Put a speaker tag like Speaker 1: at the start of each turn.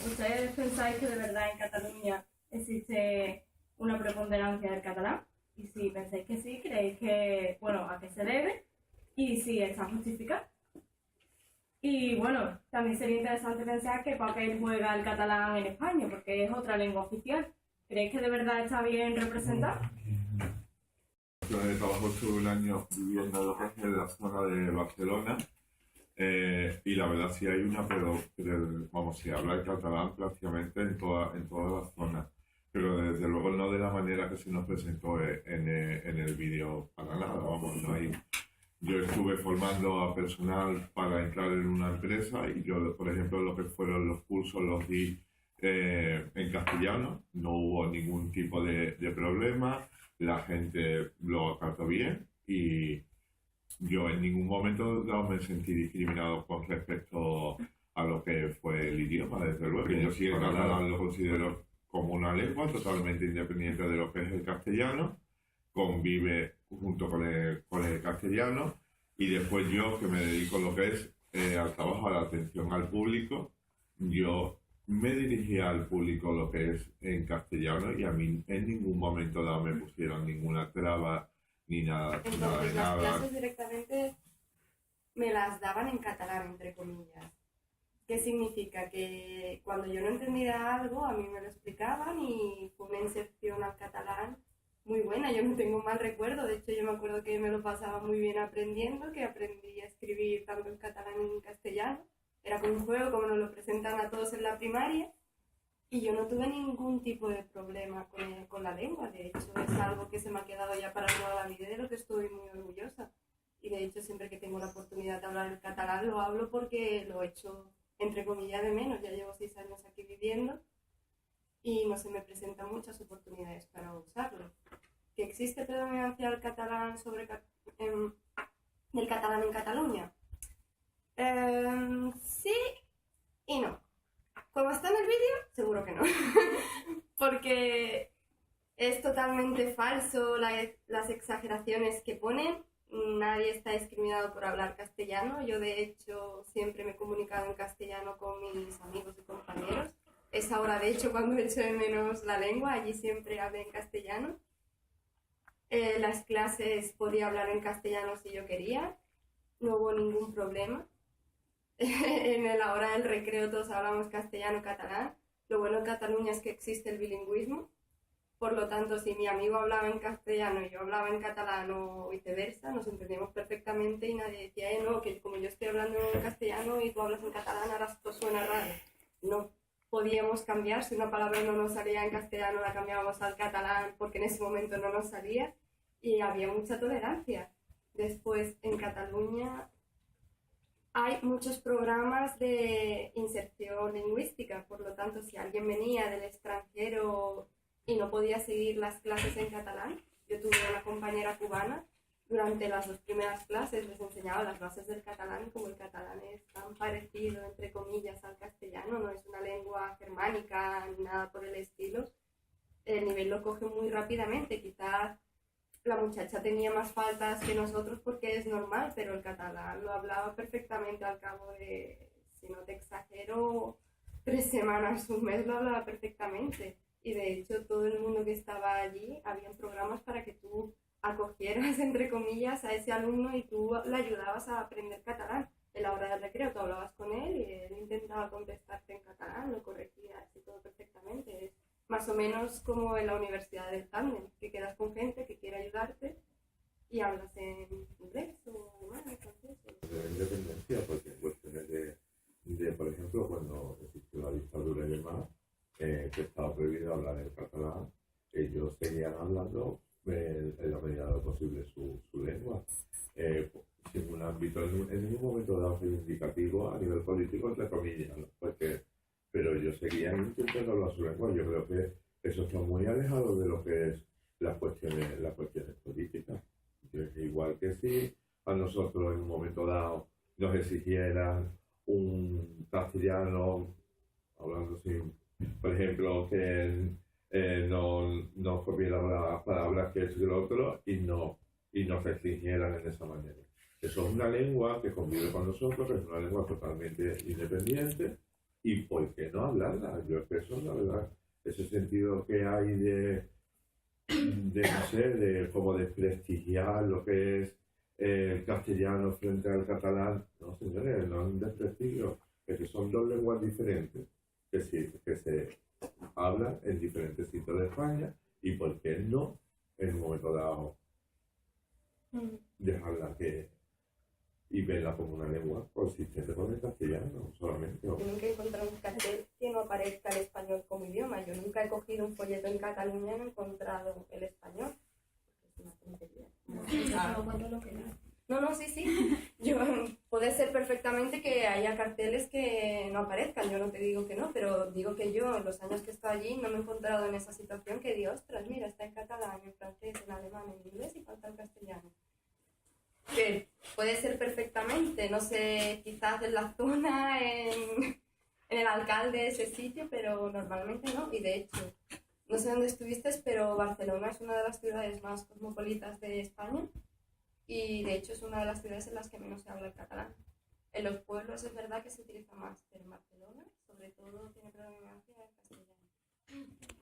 Speaker 1: ¿Ustedes pensáis que de verdad en Cataluña existe una preponderancia del catalán? Y si pensáis que sí, ¿creéis que, bueno, a qué se debe? Y si está justificado. Y bueno, también sería interesante pensar qué papel juega el catalán en España, porque es otra lengua oficial. ¿Creéis que de verdad está bien representado?
Speaker 2: Yo de trabajo estuve un año viviendo en lo que es en la zona de Barcelona y la verdad sí hay una, pero vamos, se habla el catalán prácticamente en toda la zona, pero desde luego no de la manera que se nos presentó en el vídeo para nada, vamos, no hay. Yo estuve formando a personal para entrar en una empresa y yo, por ejemplo, lo que fueron los cursos los di en castellano, no hubo ningún tipo de problema, la gente lo trató bien y yo en ningún momento no me sentí discriminado con respecto a lo que fue el idioma, desde luego. Yo sí el catalán lo considero como una lengua totalmente independiente de lo que es el castellano, convive junto con el castellano y después yo que me dedico a lo que es al trabajo, a la atención al público, yo me dirigía al público lo que es en castellano y a mí en ningún momento dado me pusieron ninguna traba ni nada,
Speaker 3: Entonces,
Speaker 2: nada de
Speaker 3: las
Speaker 2: nada.
Speaker 3: clases directamente me las daban en catalán, entre comillas. ¿Qué significa? Que cuando yo no entendía algo, a mí me lo explicaban y fue una inserción al catalán muy buena. Yo no tengo mal recuerdo, de hecho yo me acuerdo que me lo pasaba muy bien aprendiendo, que aprendí a escribir tanto en catalán como en castellano. Era como un juego, como nos lo presentan a todos en la primaria. Y yo no tuve ningún tipo de problema con la lengua, de hecho es algo que se me ha quedado ya para toda la vida y de lo que estoy muy orgullosa. Y de hecho siempre que tengo la oportunidad de hablar el catalán lo hablo porque lo he hecho entre comillas de menos, ya llevo 6 años aquí viviendo y no se me presentan muchas oportunidades para usarlo. ¿Que existe predominancia del catalán del catalán en Cataluña? Sí y no. Como está en el vídeo, seguro que no. Porque es totalmente falso las exageraciones que ponen. Nadie está discriminado por hablar castellano. Yo, de hecho, siempre me he comunicado en castellano con mis amigos y compañeros. Es ahora, de hecho, cuando echo de menos la lengua. Allí siempre hablé en castellano. Las clases podía hablar en castellano si yo quería. No hubo ningún problema. En la hora del recreo todos hablamos castellano-catalán. Lo bueno en Cataluña es que existe el bilingüismo. Por lo tanto, si mi amigo hablaba en castellano y yo hablaba en catalán o viceversa, nos entendíamos perfectamente y nadie decía, no, que como yo estoy hablando en castellano y tú hablas en catalán, ahora esto suena raro. No, podíamos cambiar. Si una palabra no nos salía en castellano, la cambiábamos al catalán porque en ese momento no nos salía y había mucha tolerancia. Después, en Cataluña hay muchos programas de inserción lingüística, por lo tanto, si alguien venía del extranjero y no podía seguir las clases en catalán, yo tuve una compañera cubana, durante las 2 primeras clases les enseñaba las bases del catalán, como el catalán es tan parecido, entre comillas, al castellano, no es una lengua germánica ni nada por el estilo, el nivel lo coge muy rápidamente, quizás la muchacha tenía más faltas que nosotros porque es normal, pero el catalán lo hablaba perfectamente al cabo de, si no te exagero, 3 semanas, un mes lo hablaba perfectamente. Y de hecho todo el mundo que estaba allí, había programas para que tú acogieras, entre comillas, a ese alumno y tú le ayudabas a aprender catalán. En la hora del recreo tú hablabas con él y él intentaba contestarte en catalán, lo corregía así todo perfectamente. Es más o menos como en la universidad del tándem, que quedas con gente que quiere ayudarte y hablas en inglés o alemán, francés.
Speaker 2: De independencia, porque en cuestiones de, por ejemplo, cuando existió la dictadura y demás, que estaba prohibido hablar el catalán, ellos seguían hablando en la medida de lo posible su lengua. Sin un ámbito, en ningún momento dado reivindicativo a nivel político, entre comillas, ¿no? Pero ellos seguían intentando hablar su lengua. Yo creo que eso está muy alejado de lo que es las cuestiones políticas. Igual que si a nosotros en un momento dado nos exigieran un castellano, hablando sin, por ejemplo, que no copiera las palabras que es el otro y nos exigieran en esa manera. Eso es una lengua que convive con nosotros, que es una lengua totalmente independiente, ¿Y por qué no hablarla? Yo pienso, la verdad, ese sentido que hay no sé, de como de prestigiar lo que es el castellano frente al catalán. No, señores, no es un desprestigio, es que son dos lenguas diferentes, que sí, que se hablan en diferentes sitios de España, y por qué no, en un momento dado, dejarla que y verla como una lengua consistente con el castellano solamente.
Speaker 3: Yo nunca he encontrado un cartel que no aparezca el español como idioma. Yo nunca he cogido un folleto en Cataluña y no he encontrado el español. Es una tontería. No, sí. Puede ser perfectamente que haya carteles que no aparezcan. Yo no te digo que no, pero digo que yo, en los años que he estado allí, no me he encontrado en esa situación que digo, ostras, mira, está en catalán, en francés, en alemán, en inglés y falta el castellano. Que puede ser perfectamente, no sé, quizás en la zona, en el alcalde de ese sitio, pero normalmente no. Y de hecho, no sé dónde estuviste, pero Barcelona es una de las ciudades más cosmopolitas de España y de hecho es una de las ciudades en las que menos se habla el catalán. En los pueblos es verdad que se utiliza más, pero en Barcelona, sobre todo, tiene predominancia el castellano.